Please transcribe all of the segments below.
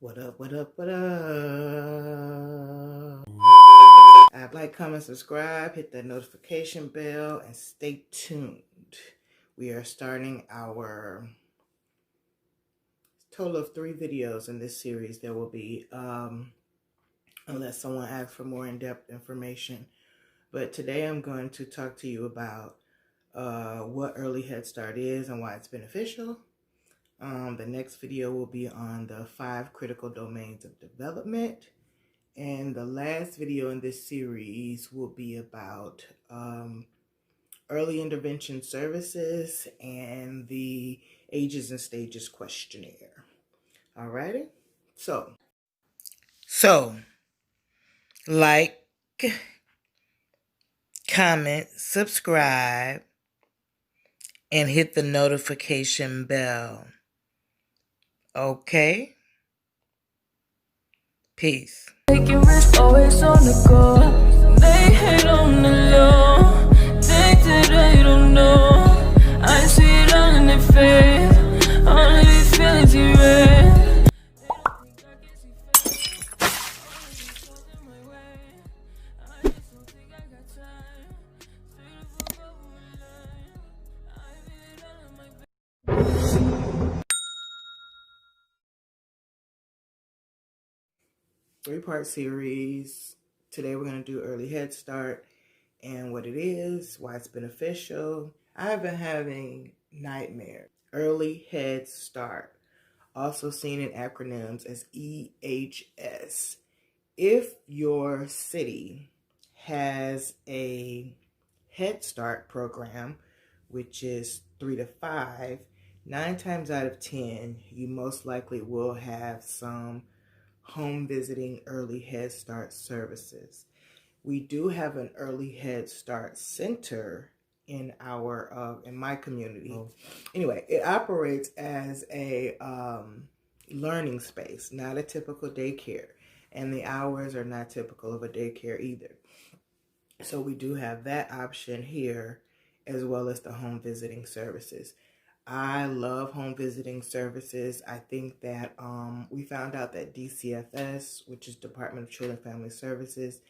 What up, what up, what up? Like, comment, subscribe, hit that notification bell, and stay tuned. We are starting our total of 3 videos in this series. There will be, unless someone asks for more in-depth information. But today I'm going to talk to you about what early Head Start is and why it's beneficial. The next video will be on the 5 critical domains of development. And the last video in this series will be about early intervention services and the ages and stages questionnaire. Alrighty? So like, comment, subscribe, and hit the notification bell. Okay? Peace. Taking risks, always on the go. They hate on the low. They did, I don't know. I see it all in their face. All of these feelings erased. Three-part series. Today we're going to do early Head Start and what it is, why it's beneficial. I've been having nightmares. Early Head Start, also seen in acronyms as E.h.s. If your city has a Head Start program, which is 3 to 5, 9 times out of 10, you most likely will have some home visiting early Head Start services. We do have an early Head Start center in my community. Anyway, it operates as a learning space, not a typical daycare, and the hours are not typical of a daycare either. So we do have that option here, as well as the home visiting services. I love home visiting services. I think that we found out that DCFS, which is Department of Children and Family Services,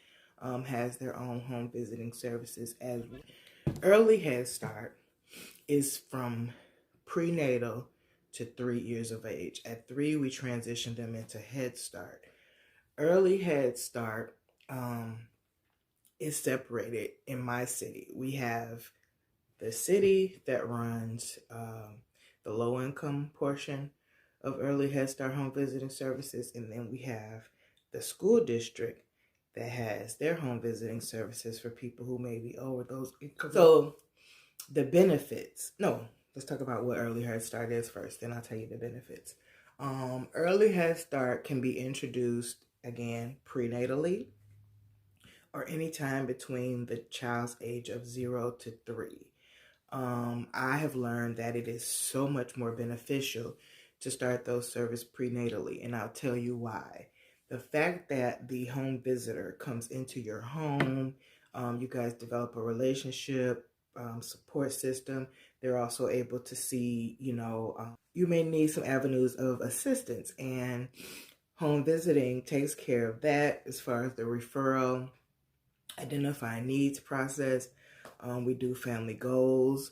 has their own home visiting services as well. Early Head Start is from prenatal to 3 years of age. At 3, we transition them into Head Start. Early Head Start is separated in my city. We have the city that runs the low-income portion of early Head Start home visiting services, and then we have the school district that has their home visiting services for people who may be over those income. So the benefits, let's talk about what early Head Start is first, then I'll tell you the benefits. Early Head Start can be introduced, again, prenatally, or anytime between the child's age of 0 to 3. I have learned that it is so much more beneficial to start those services prenatally, and I'll tell you why. The fact that the home visitor comes into your home, you guys develop a relationship, support system. They're also able to see, you may need some avenues of assistance, and home visiting takes care of that as far as the referral, identifying needs process. We do family goals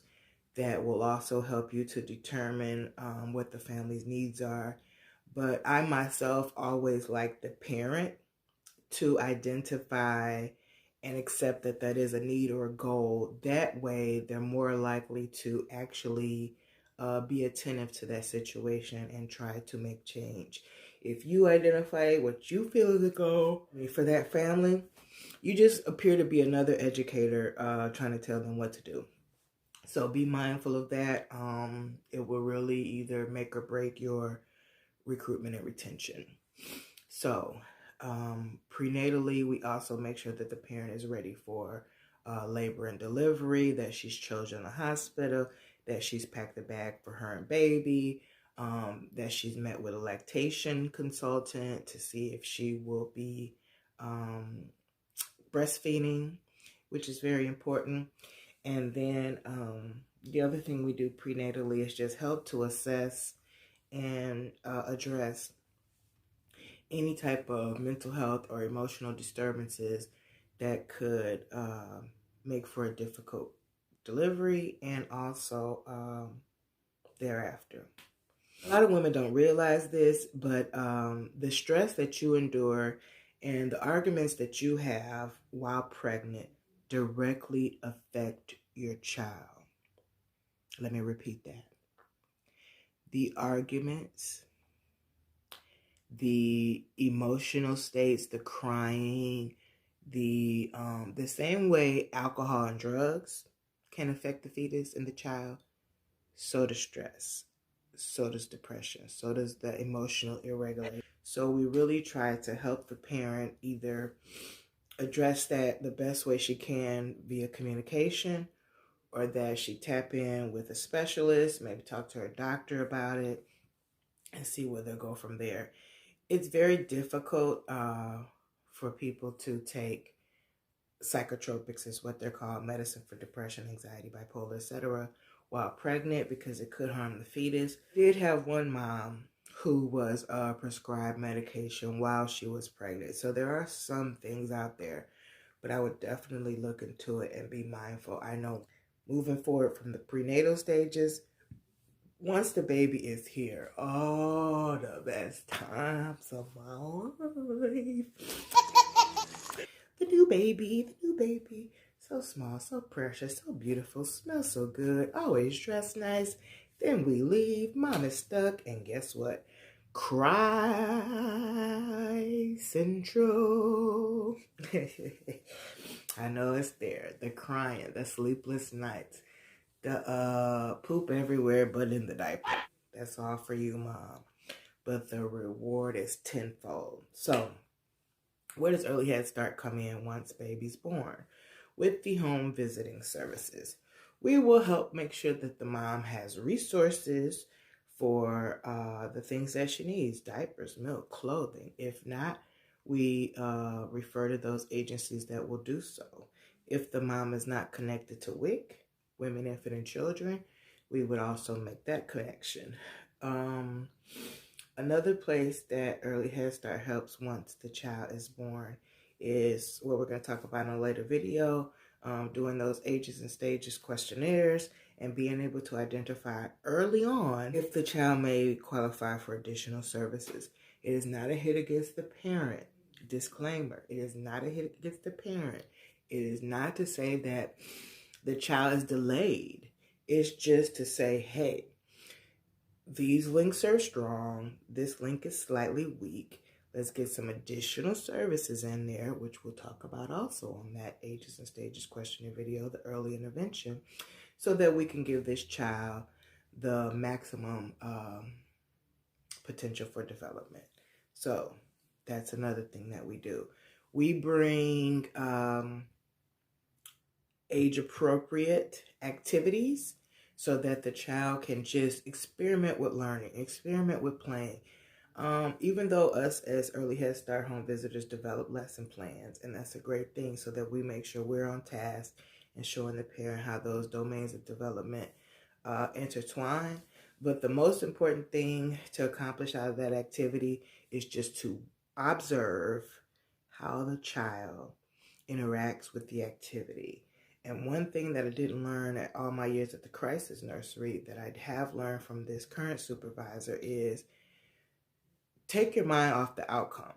that will also help you to determine what the family's needs are. But I myself always like the parent to identify and accept that that is a need or a goal. That way, they're more likely to actually be attentive to that situation and try to make change. If you identify what you feel is a goal for that family, you just appear to be another educator trying to tell them what to do. So be mindful of that. It will really either make or break your recruitment and retention. So prenatally, we also make sure that the parent is ready for labor and delivery, that she's chosen a hospital, that she's packed a bag for her and baby, that she's met with a lactation consultant to see if she will be breastfeeding, which is very important. And then the other thing we do prenatally is just help to assess and address any type of mental health or emotional disturbances that could make for a difficult delivery and also thereafter. A lot of women don't realize this, but the stress that you endure and the arguments that you have while pregnant directly affect your child. Let me repeat that. The arguments, the emotional states, the crying, the same way alcohol and drugs can affect the fetus and the child, so does stress, so does depression, so does the emotional irregularity. So we really try to help the parent either address that the best way she can via communication, or that she tap in with a specialist, maybe talk to her doctor about it, and see where they'll go from there. It's very difficult for people to take psychotropics, is what they're called, medicine for depression, anxiety, bipolar, etc., while pregnant, because it could harm the fetus. I did have one mom who was prescribed medication while she was pregnant. So there are some things out there, but I would definitely look into it and be mindful. I know moving forward from the prenatal stages, once the baby is here, oh, the best times of my life. The new baby. So small, so precious, so beautiful, smells so good, always dressed nice. Then we leave, mom is stuck, and guess what? Cry Central. I know it's there. The crying, the sleepless nights, the poop everywhere but in the diaper. That's all for you, mom. But the reward is tenfold. So where does early head start come in once baby's born? With the home visiting services, we will help make sure that the mom has resources for the things that she needs: diapers, milk, clothing. If not, we refer to those agencies that will do so. If the mom is not connected to WIC, Women, Infant, and Children, we would also make that connection. Another place that Early Head Start helps once the child is born is what we're going to talk about in a later video, doing those ages and stages questionnaires and being able to identify early on if the child may qualify for additional services. It is not a hit against the parent. Disclaimer, it is not a hit against the parent. It is not to say that the child is delayed. It's just to say, hey, these links are strong. This link is slightly weak. Let's get some additional services in there, which we'll talk about also on that ages and stages questionnaire video, the early intervention, so that we can give this child the maximum potential for development. So that's another thing that we do. We bring age-appropriate activities so that the child can just experiment with learning, experiment with playing. Even though us as early Head Start home visitors develop lesson plans, and that's a great thing, so that we make sure we're on task and showing the parent how those domains of development intertwine. But the most important thing to accomplish out of that activity is just to observe how the child interacts with the activity. And one thing that I didn't learn at all my years at the crisis nursery that I have learned from this current supervisor is take your mind off the outcome.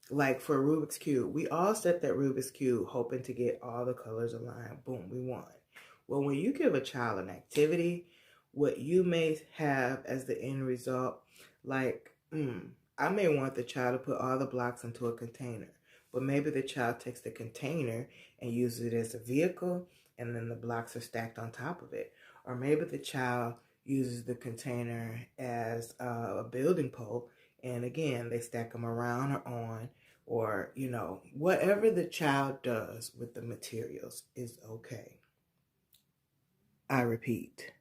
Like for Rubik's Cube, we all set that Rubik's Cube hoping to get all the colors aligned. Boom, we won. Well, when you give a child an activity, what you may have as the end result, like, I may want the child to put all the blocks into a container. But maybe the child takes the container and uses it as a vehicle, and then the blocks are stacked on top of it. Or maybe the child uses the container as a building pole, and again, they stack them around or on, or, whatever the child does with the materials is okay. I repeat,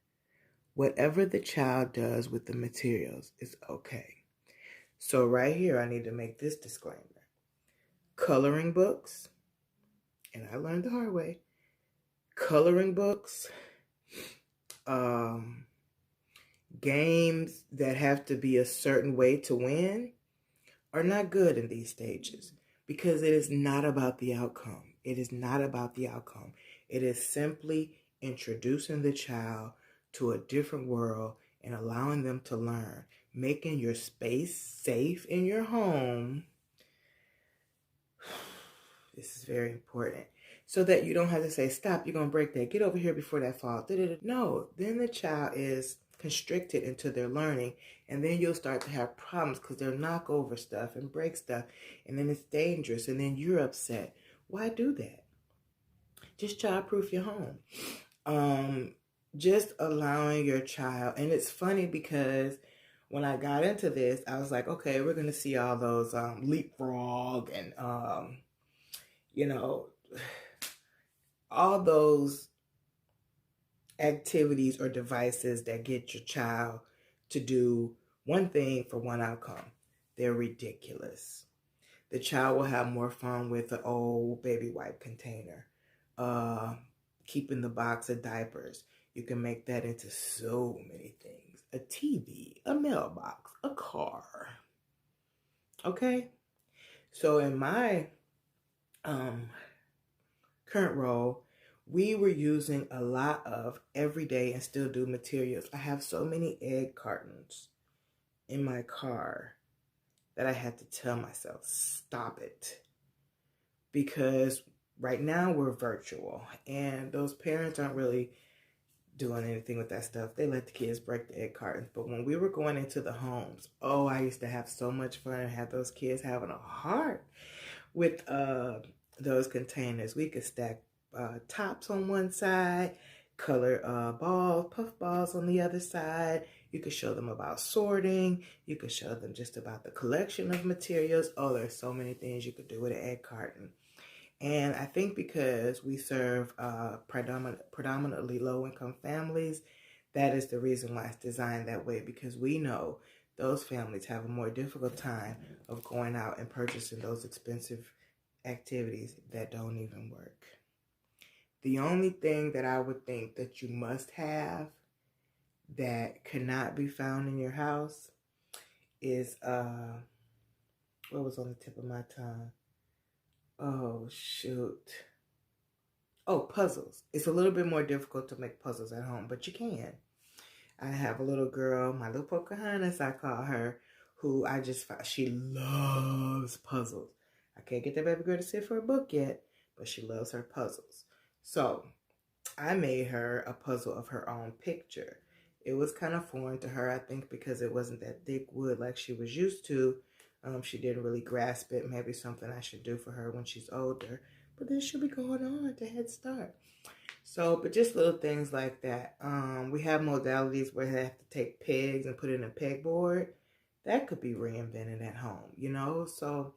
whatever the child does with the materials is okay. So right here, I need to make this disclaimer. Coloring books, and I learned the hard way, coloring books, games that have to be a certain way to win are not good in these stages because it is not about the outcome. It is not about the outcome. It is simply introducing the child to a different world and allowing them to learn, making your space safe in your home. This is very important. So that you don't have to say, stop, you're going to break that. Get over here before that falls. No, then the child is constricted into their learning, and then you'll start to have problems because they'll knock over stuff and break stuff, and then it's dangerous, and then you're upset. Why do that? Just child-proof your home. Just allowing your child, and it's funny because when I got into this, I was like, okay, we're going to see all those leapfrog and you know, all those activities or devices that get your child to do one thing for one outcome. They're ridiculous. The child will have more fun with the old baby wipe container, keeping the box of diapers. You can make that into so many things. A TV, a mailbox, a car. Okay? So in my current role, we were using a lot of everyday and still do materials. I have so many egg cartons in my car that I had to tell myself, stop it. Because right now we're virtual and those parents aren't really doing anything with that stuff. They let the kids break the egg cartons. But when we were going into the homes, oh, I used to have so much fun and have those kids having a heart with those containers. We could stack tops on one side, color balls, puff balls on the other side. You could show them about sorting. You could show them just about the collection of materials. Oh, there's so many things you could do with an egg carton. And I think because we serve predominantly low-income families, that is the reason why it's designed that way, because we know those families have a more difficult time of going out and purchasing those expensive activities that don't even work. The only thing that I would think that you must have that cannot be found in your house is, what was on the tip of my tongue? Oh, shoot. Oh, puzzles. It's a little bit more difficult to make puzzles at home, but you can. I have a little girl, my little Pocahontas, I call her, who I just found, she loves puzzles. I can't get that baby girl to sit for a book yet, but she loves her puzzles. So I made her a puzzle of her own picture. It was kind of foreign to her, I think, because it wasn't that thick wood like she was used to. She didn't really grasp it. Maybe something I should do for her when she's older. But then she'll be going on to Head Start. So, but just little things like that. We have modalities where they have to take pegs and put it in a pegboard. That could be reinvented at home, you know? So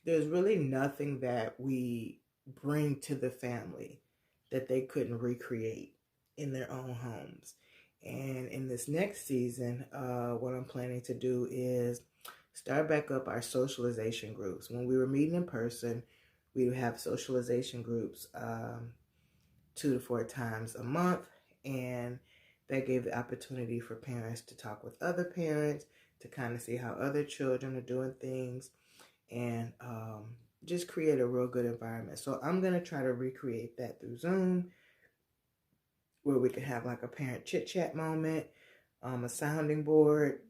there's really nothing that we bring to the family that they couldn't recreate in their own homes. And in this next season, what I'm planning to do is start back up our socialization groups. When we were meeting in person, we would have socialization groups 2 to 4 times a month, and that gave the opportunity for parents to talk with other parents, to kind of see how other children are doing things, and just create a real good environment. So I'm going to try to recreate that through Zoom, where we can have like a parent chit-chat moment, a sounding board,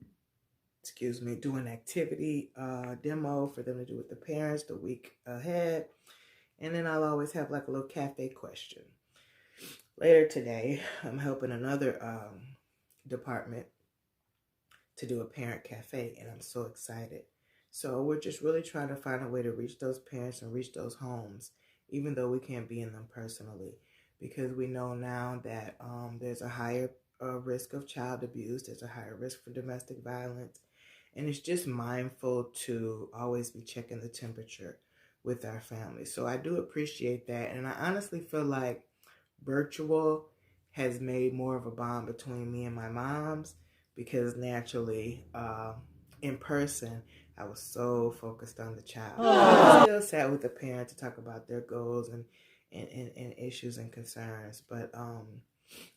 do an activity demo for them to do with the parents the week ahead. And then I'll always have like a little cafe question. Later today, I'm helping another department to do a parent cafe, and I'm so excited. So we're just really trying to find a way to reach those parents and reach those homes, even though we can't be in them personally, because we know now that there's a higher risk of child abuse, there's a higher risk for domestic violence, and it's just mindful to always be checking the temperature with our families. So I do appreciate that, and I honestly feel like virtual has made more of a bond between me and my moms, because naturally, in person, I was so focused on the child. I still sat with the parent to talk about their goals and issues and concerns, but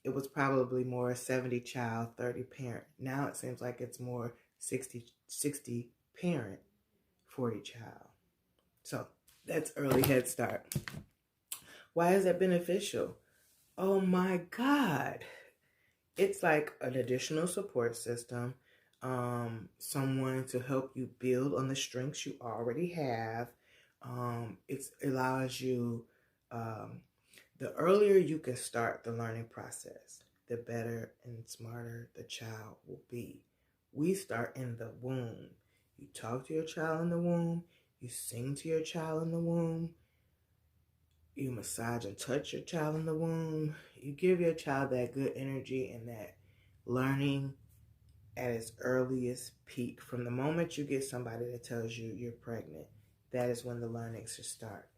it was probably more 70 child, 30 parent. Now it seems like it's more 60 parent, for each child. So that's early Head Start. Why is that beneficial? Oh my God. It's like an additional support system, someone to help you build on the strengths you already have. It allows you, the earlier you can start the learning process, the better and smarter the child will be. We start in the womb. You talk to your child in the womb. You sing to your child in the womb. You massage and touch your child in the womb. You give your child that good energy and that learning at its earliest peak. From the moment you get somebody that tells you you're pregnant, that is when the learning should start.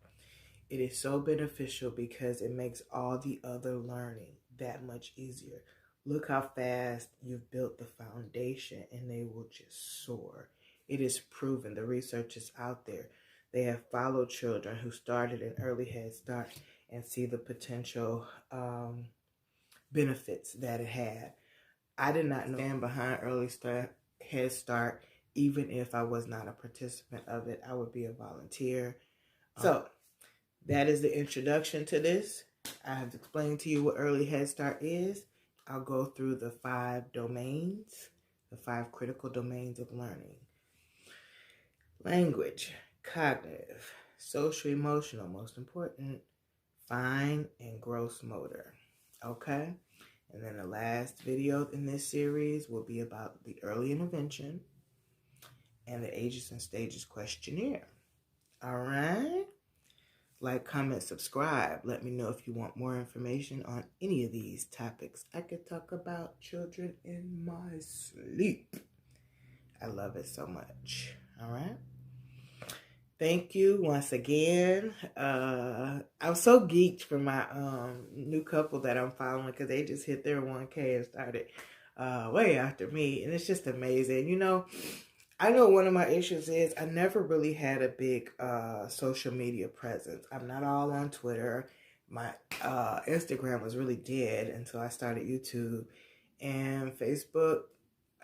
It is so beneficial because it makes all the other learning that much easier. Look how fast you've built the foundation and they will just soar. It is proven. The research is out there. They have followed children who started in early Head Start and see the potential benefits that it had. I did not know behind Head Start, even if I was not a participant of it. I would be a volunteer. So that is the introduction to this. I have explained to you what early Head Start is. I'll go through the 5 domains, the 5 critical domains of learning. Language, cognitive, social emotional, most important, fine and gross motor. Okay? And then the last video in this series will be about the early intervention and the ages and stages questionnaire. All right? Like, comment, subscribe. Let me know if you want more information on any of these topics. I could talk about children in my sleep. I love it so much. All right? Thank you once again. I'm so geeked for my new couple that I'm following because they just hit their 1K and started way after me. And it's just amazing. You know, I know one of my issues is I never really had a big social media presence. I'm not all on Twitter. My Instagram was really dead until I started YouTube. And Facebook,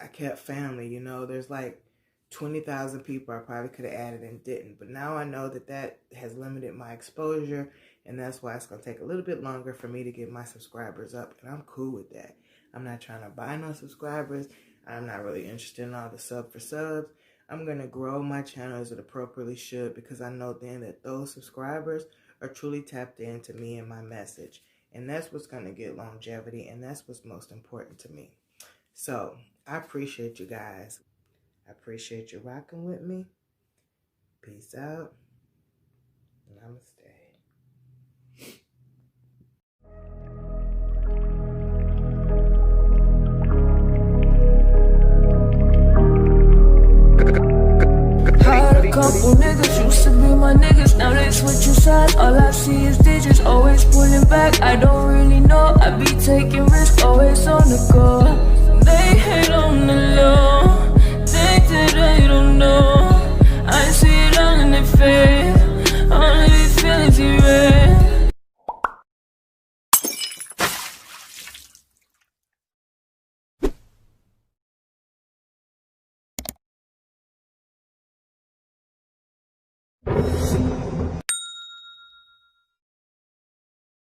I kept family. You know, there's like 20,000 people I probably could have added and didn't. But now I know that that has limited my exposure. And that's why it's going to take a little bit longer for me to get my subscribers up. And I'm cool with that. I'm not trying to buy no subscribers. I'm not really interested in all the sub for subs. I'm going to grow my channel as it appropriately should because I know then that those subscribers are truly tapped into me and my message. And that's what's going to get longevity, and that's what's most important to me. So I appreciate you guys. I appreciate you rocking with me. Peace out. Namaste. Couple niggas used to be my niggas, now they switching sides. All I see is digits, always pulling back. I don't really know, I be taking risks, always on the go.